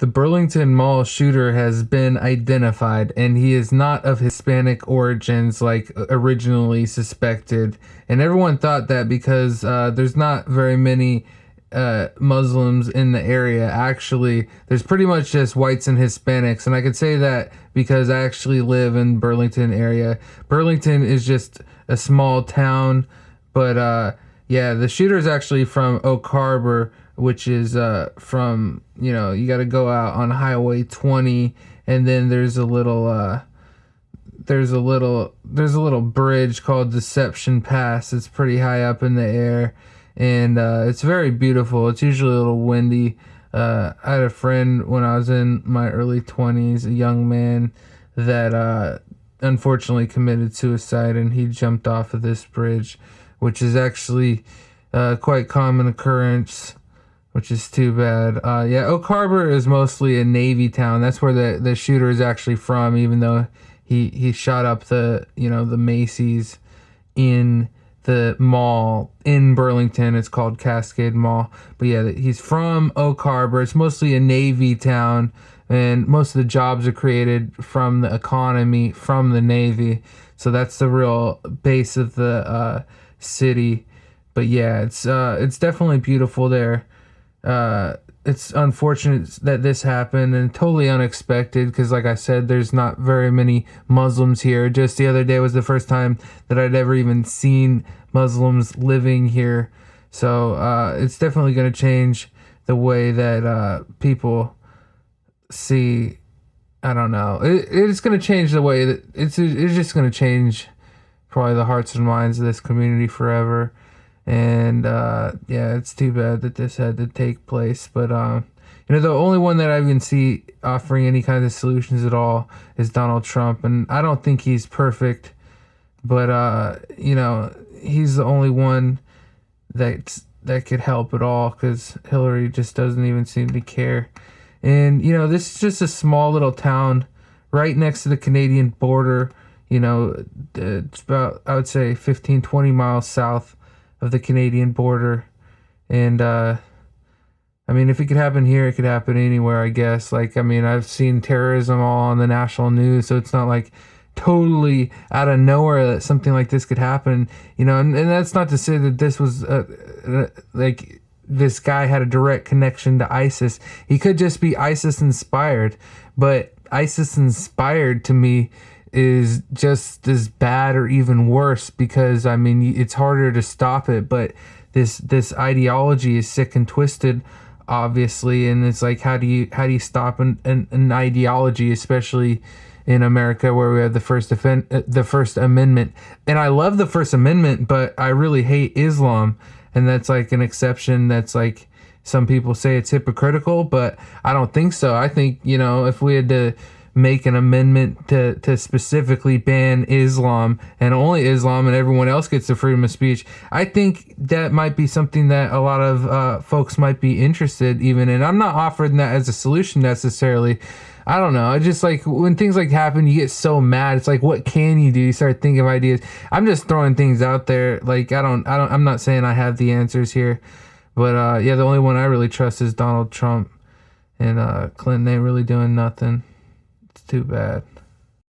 The Burlington Mall shooter has been identified, and he is not of Hispanic origins like originally suspected. And everyone thought that because there's not very many Muslims in the area. Actually, there's pretty much just whites and Hispanics. And I could say that because I actually live in Burlington area. Burlington is just a small town, but yeah, the shooter is actually from Oak Harbor, which is from, you got to go out on Highway 20, and then there's a little bridge called Deception Pass. It's pretty high up in the air, and it's very beautiful. It's usually a little windy. I had a friend when I was in my early 20s, a young man that unfortunately committed suicide, and he jumped off of this bridge, which is actually quite common occurrence, which is too bad. Yeah, Oak Harbor is mostly a Navy town. That's where the shooter is actually from, even though he shot up the Macy's in the mall in Burlington. It's called Cascade Mall. But yeah, he's from Oak Harbor. It's mostly a Navy town, and most of the jobs are created from the economy from the Navy. So that's the real base of the city. But yeah, it's definitely beautiful there. It's unfortunate that this happened and totally unexpected because, like I said, there's not very many Muslims here. Just the other day was the first time that I'd ever even seen Muslims living here. So it's definitely going to change the way that people see. I don't know. It's going to change the way that it's just going to change probably the hearts and minds of this community forever. And yeah, it's too bad that this had to take place. But the only one that I even see offering any kind of solutions at all is Donald Trump, and I don't think he's perfect, but he's the only one that could help at all, because Hillary just doesn't even seem to care. And this is just a small little town right next to the Canadian border. It's about, I would say, 15-20 miles south of the Canadian border. And if it could happen here, it could happen anywhere, I guess. I've seen terrorism all on the national news, so it's not like totally out of nowhere that something like this could happen. And that's not to say that this was like this guy had a direct connection to ISIS. He could just be ISIS inspired, but ISIS inspired to me is just as bad or even worse, because it's harder to stop it, but this ideology is sick and twisted, obviously. And it's like, how do you stop an ideology, especially in America where we have the First Amendment? And I love the First Amendment, but I really hate Islam, and that's like an exception. That's like, some people say it's hypocritical, but I don't think so. I think if we had to make an amendment to specifically ban Islam and only Islam, and everyone else gets the freedom of speech, I think that might be something that a lot of folks might be interested even in. I'm not offering that as a solution necessarily. I don't know. I just, like, when things like happen, you get so mad. It's like, what can you do? You start thinking of ideas. I'm just throwing things out there. Like, I'm not saying I have the answers here, but yeah, the only one I really trust is Donald Trump, and Clinton ain't really doing nothing. Too bad.